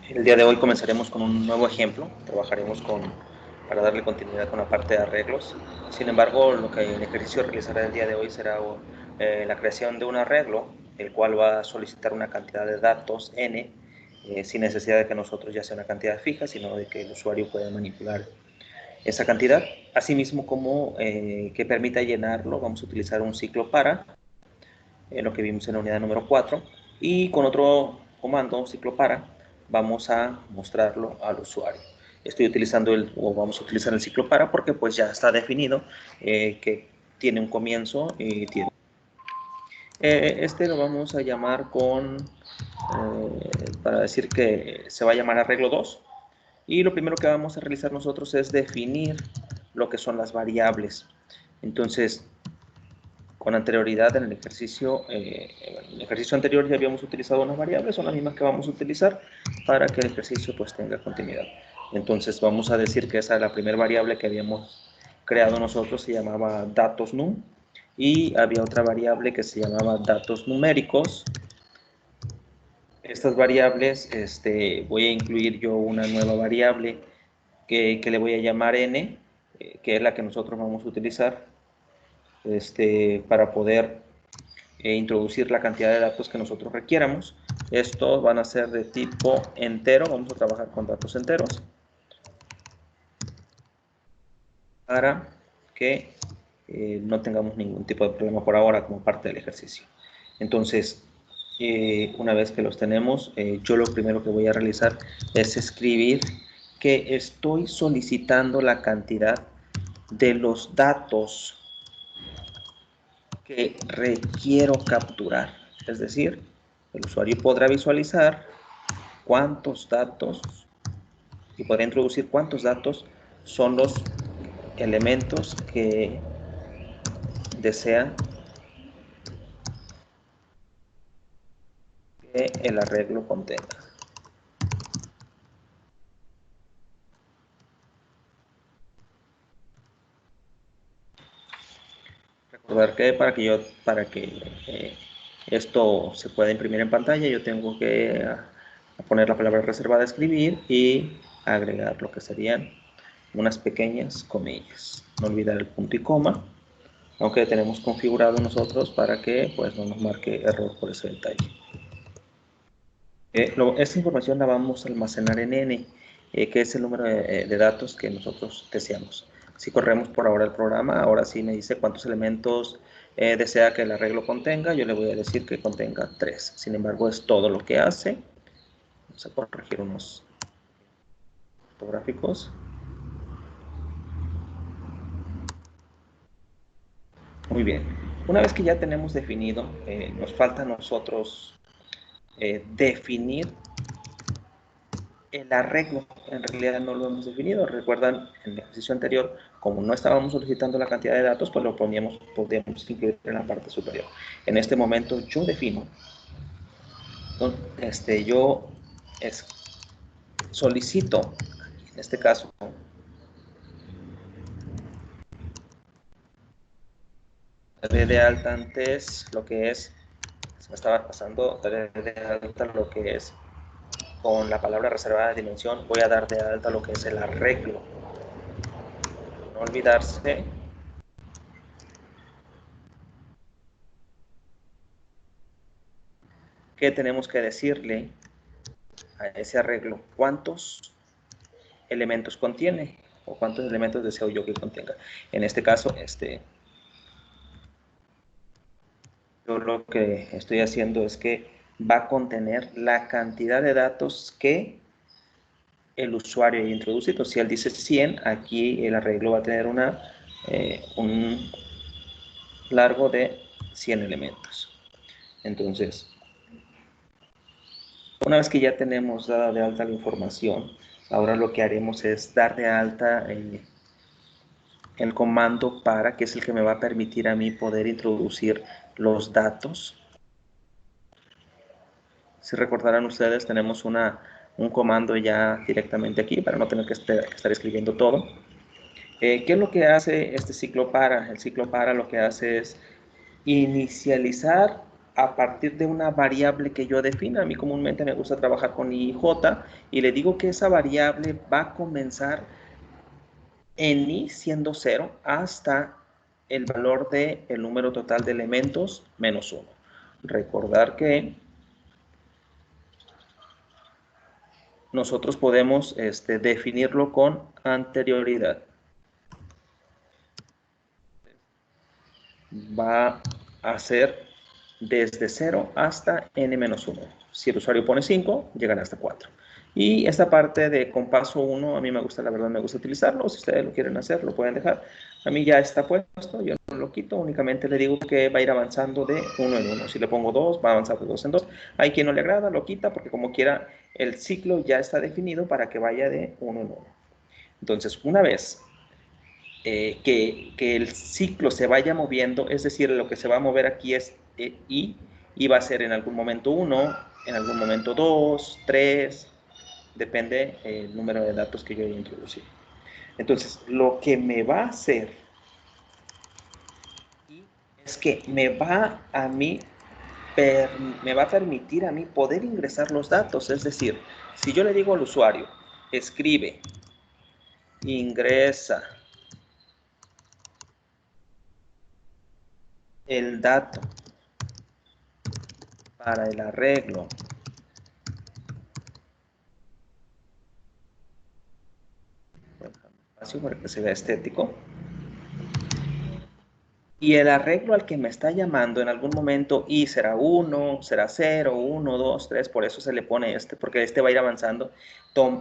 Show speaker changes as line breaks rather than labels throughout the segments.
El día de hoy comenzaremos con un nuevo ejemplo. Trabajaremos para darle continuidad con la parte de arreglos. Sin embargo, el ejercicio realizará el día de hoy será la creación de un arreglo, el cual va a solicitar una cantidad de datos n, sin necesidad de que nosotros ya sea una cantidad fija, sino de que el usuario pueda manipular esa cantidad. Asimismo, como que permita llenarlo, vamos a utilizar un ciclo para, lo que vimos en la unidad número 4, y con otro comando, un ciclo para, vamos a mostrarlo al usuario. Estoy utilizando vamos a utilizar el ciclo para porque pues ya está definido que tiene un comienzo y tiene. Este lo vamos a llamar para decir que se va a llamar arreglo 2. Y lo primero que vamos a realizar nosotros es definir lo que son las variables. Entonces, con anterioridad en el ejercicio anterior ya habíamos utilizado unas variables, son las mismas que vamos a utilizar para que el ejercicio pues tenga continuidad. Entonces vamos a decir que esa es la primera variable que habíamos creado nosotros, se llamaba datos num, y había otra variable que se llamaba datos numéricos. Estas variables, voy a incluir yo una nueva variable que le voy a llamar n, que es la que nosotros vamos a utilizar para poder introducir la cantidad de datos que nosotros requiéramos. Estos van a ser de tipo entero, vamos a trabajar con datos enteros para que no tengamos ningún tipo de problema por ahora como parte del ejercicio. Entonces, una vez que los tenemos, yo lo primero que voy a realizar es escribir que estoy solicitando la cantidad de los datos que requiero capturar. Es decir, el usuario podrá visualizar cuántos datos y podrá introducir cuántos datos son los elementos que desea que el arreglo contenga. Recordar que para que esto se pueda imprimir en pantalla, yo tengo que poner la palabra reservada a escribir y agregar lo que serían unas pequeñas comillas. No olvidar el punto y coma, aunque tenemos configurado nosotros para que pues no nos marque error por ese detalle. Esta información la vamos a almacenar en n, que es el número de datos que nosotros deseamos. Si corremos por ahora el programa, ahora sí me dice cuántos elementos desea que el arreglo contenga. Yo le voy a decir que contenga 3. Sin embargo, es todo lo que hace. Vamos a corregir unos ortográficos. Muy bien. Una vez que ya tenemos definido, nos falta a nosotros definir el arreglo. En realidad no lo hemos definido. Recuerdan, en el ejercicio anterior, como no estábamos solicitando la cantidad de datos, pues lo podíamos incluir en la parte superior. En este momento yo defino, yo solicito, en este caso, daré de alta antes lo que es, se me estaba pasando, daré de alta lo que es, con la palabra reservada de dimensión, voy a dar de alta lo que es el arreglo. No olvidarse que tenemos que decirle a ese arreglo cuántos elementos contiene o cuántos elementos deseo yo que contenga. En este caso, yo lo que estoy haciendo es que va a contener la cantidad de datos que el usuario haya introducido. Si él dice 100, aquí el arreglo va a tener un largo de 100 elementos. Entonces, una vez que ya tenemos dada de alta la información, ahora lo que haremos es dar de alta el comando para, que es el que me va a permitir a mí poder introducir los datos. Si recordarán ustedes, tenemos un comando ya directamente aquí para no tener que estar escribiendo todo. ¿Qué es lo que hace este ciclo para? El ciclo para lo que hace es inicializar a partir de una variable que yo defina. A mí comúnmente me gusta trabajar con IJ y le digo que esa variable va a comenzar en I siendo 0 hasta el valor del número total de elementos menos 1. Recordar que nosotros podemos definirlo con anterioridad. Va a ser desde 0 hasta n-1. Si el usuario pone 5, llegará hasta 4. Y esta parte de con paso 1, a mí me gusta, la verdad, me gusta utilizarlo. Si ustedes lo quieren hacer, lo pueden dejar. A mí ya está puesto, yo no lo quito, únicamente le digo que va a ir avanzando de 1 en 1. Si le pongo 2, va a avanzar de 2 en 2. Hay quien no le agrada, lo quita, porque como quiera, el ciclo ya está definido para que vaya de 1 en 1. Entonces, una vez que el ciclo se vaya moviendo, es decir, lo que se va a mover aquí es I, y va a ser en algún momento 1, en algún momento 2, 3, depende el número de datos que yo haya introducido. Entonces, lo que me va a hacer es que me va a permitir a mí poder ingresar los datos. Es decir, si yo le digo al usuario, escribe, ingresa el dato para el arreglo para que se vea estético, y el arreglo al que me está llamando en algún momento I será 1, será 0, 1, 2, 3, por eso se le pone porque va a ir avanzando,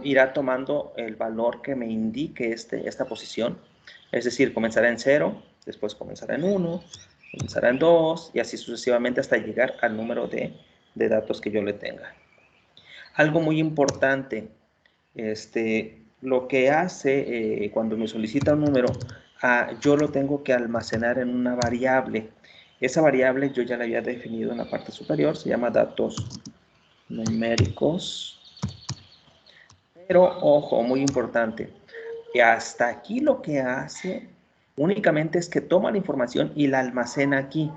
irá tomando el valor que me indique esta posición, es decir, comenzará en 0, después comenzará en 1, comenzará en 2, y así sucesivamente hasta llegar al número de datos que yo le tenga. Algo muy importante, lo que hace cuando me solicita un número, yo lo tengo que almacenar en una variable. Esa variable yo ya la había definido en la parte superior, se llama datos numéricos. Pero, ojo, muy importante, hasta aquí lo que hace únicamente es que toma la información y la almacena aquí,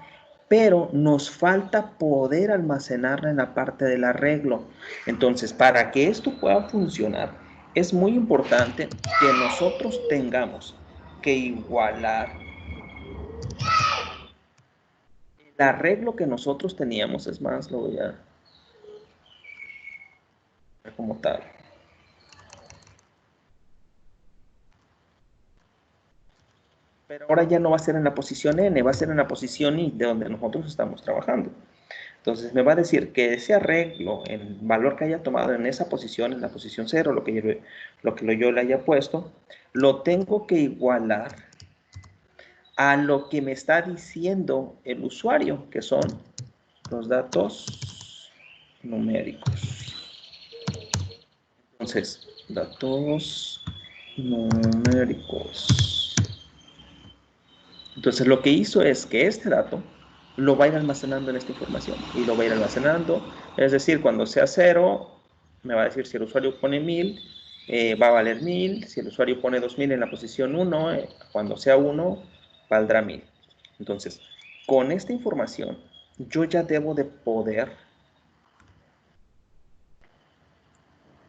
pero nos falta poder almacenarla en la parte del arreglo. Entonces, para que esto pueda funcionar, es muy importante que nosotros tengamos que igualar el arreglo que nosotros teníamos. Es más, lo voy a ver como tal. Pero ahora ya no va a ser en la posición N, va a ser en la posición I, de donde nosotros estamos trabajando. Entonces me va a decir que ese arreglo, el valor que haya tomado en esa posición, en la posición 0, lo que yo le haya puesto, lo tengo que igualar a lo que me está diciendo el usuario, que son los datos numéricos. Entonces, datos numéricos. Entonces lo que hizo es que este dato lo va a ir almacenando en esta información y lo va a ir almacenando, es decir, cuando sea 0 me va a decir si el usuario pone 1000, va a valer 1000, si el usuario pone 2000 en la posición 1, cuando sea 1 valdrá 1000. Entonces, con esta información yo ya debo de poder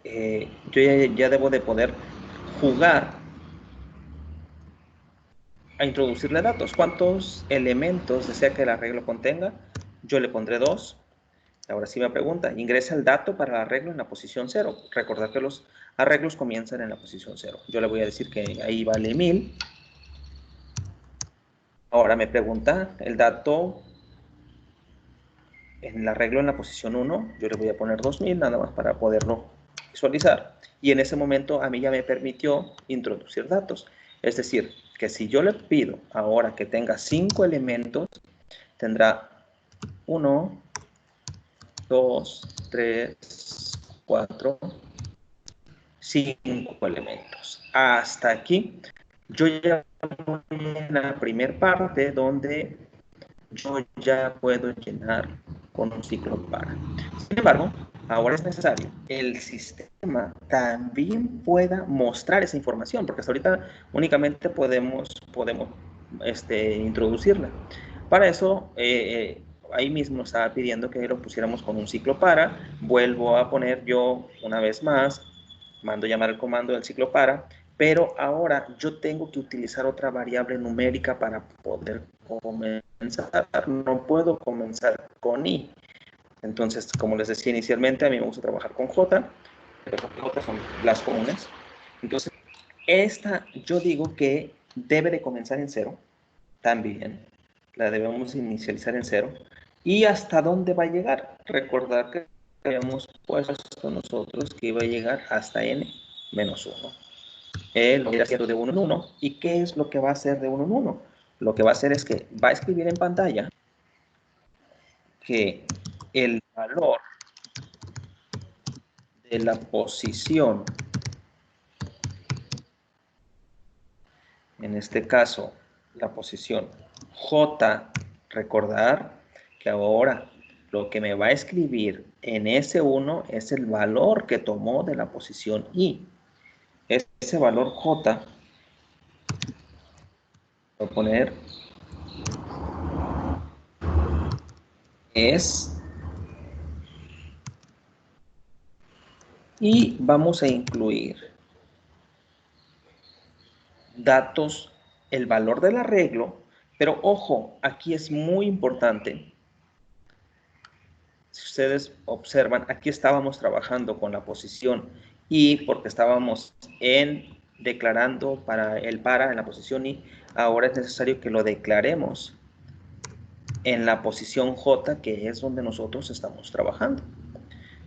ya debo de poder jugar a introducirle datos. ¿Cuántos elementos desea que el arreglo contenga? Yo le pondré 2. Ahora sí me pregunta, ingresa el dato para el arreglo en la posición 0. Recordad que los arreglos comienzan en la posición 0. Yo le voy a decir que ahí vale 1000. Ahora me pregunta el dato en el arreglo en la posición 1. Yo le voy a poner 2000 nada más para poderlo visualizar. Y en ese momento a mí ya me permitió introducir datos. Es decir, que si yo le pido ahora que tenga 5 elementos, tendrá 1, 2, 3, 4, 5 elementos. Hasta aquí yo ya voy en la primera parte donde yo ya puedo llenar con un ciclo para. Sin embargo, ahora es necesario que el sistema también pueda mostrar esa información, porque hasta ahorita únicamente podemos introducirla. Para eso, ahí mismo estaba pidiendo que lo pusiéramos con un ciclo para. Vuelvo a poner yo una vez más, mando llamar el comando del ciclo para, pero ahora yo tengo que utilizar otra variable numérica para poder comenzar. No puedo comenzar con i. Entonces, como les decía inicialmente, a mí me gusta trabajar con j, pero j son las comunes. Entonces, esta yo digo que debe de comenzar en 0 también. La debemos inicializar en 0. ¿Y hasta dónde va a llegar? Recordar que habíamos puesto nosotros que iba a llegar hasta n menos 1. Lo irá haciendo de 1 en 1. ¿Y qué es lo que va a hacer de 1 en 1? Lo que va a hacer es que va a escribir en pantalla que el valor de la posición, en este caso la posición J, recordar que ahora lo que me va a escribir en S1 es el valor que tomó de la posición I. Ese valor J, voy a poner, es, y vamos a incluir datos, el valor del arreglo, pero ojo, aquí es muy importante. Si ustedes observan, aquí estábamos trabajando con la posición I porque estábamos declarando para en la posición I. Ahora es necesario que lo declaremos en la posición J, que es donde nosotros estamos trabajando.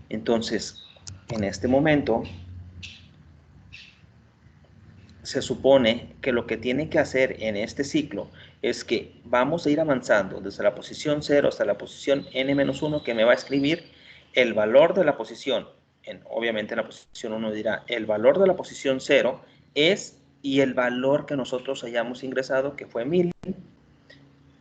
Entonces, en este momento, se supone que lo que tiene que hacer en este ciclo es que vamos a ir avanzando desde la posición 0 hasta la posición n-1, que me va a escribir el valor de la posición. Obviamente en la posición 1 dirá el valor de la posición 0 es, y el valor que nosotros hayamos ingresado, que fue 1000.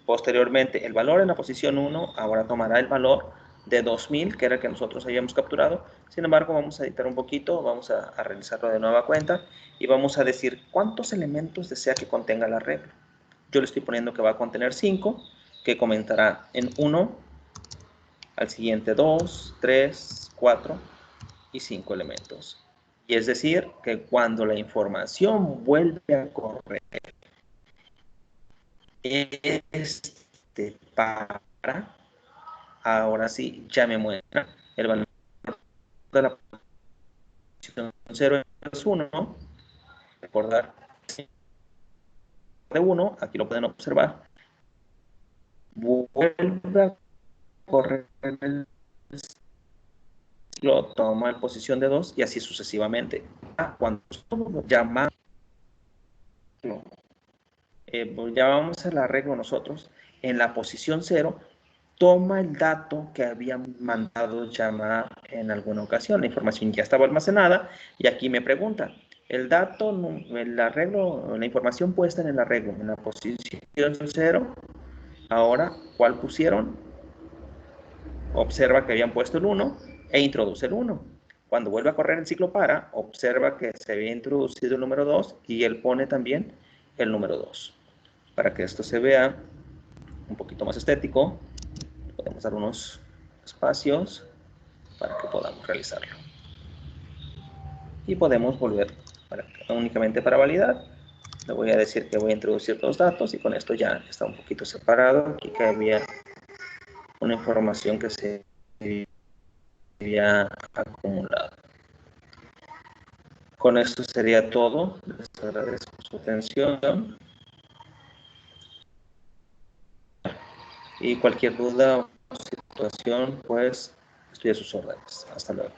Posteriormente, el valor en la posición 1 ahora tomará el valor de 2000, que era el que nosotros habíamos capturado. Sin embargo, vamos a editar un poquito, vamos a realizarlo de nueva cuenta y vamos a decir cuántos elementos desea que contenga la regla. Yo le estoy poniendo que va a contener 5, que comenzará en 1, al siguiente 2, 3, 4 y 5 elementos. Y es decir, que cuando la información vuelve a correr para, ahora sí, ya me muestra el valor de la posición 0 es 1. Recordar de 1, aquí lo pueden observar. Vuelve a correr el ciclo, toma en posición de 2 y así sucesivamente. Cuando llamamos, llamamos el arreglo nosotros, en la posición 0, toma el dato que habían mandado llamar en alguna ocasión. La información ya estaba almacenada y aquí me pregunta, el dato, el arreglo, la información puesta en el arreglo, en la posición 0, ahora, ¿cuál pusieron? Observa que habían puesto el 1 e introduce el 1. Cuando vuelve a correr el ciclo para, observa que se había introducido el número 2 y él pone también el número 2. Para que esto se vea un poquito más estético, podemos dar unos espacios para que podamos realizarlo. Y podemos volver únicamente para validar. Le voy a decir que voy a introducir los datos y con esto ya está un poquito separado. Aquí que había una información que se había acumulado. Con esto sería todo. Les agradezco su atención. Y cualquier duda o situación, pues estoy a sus órdenes. Hasta luego.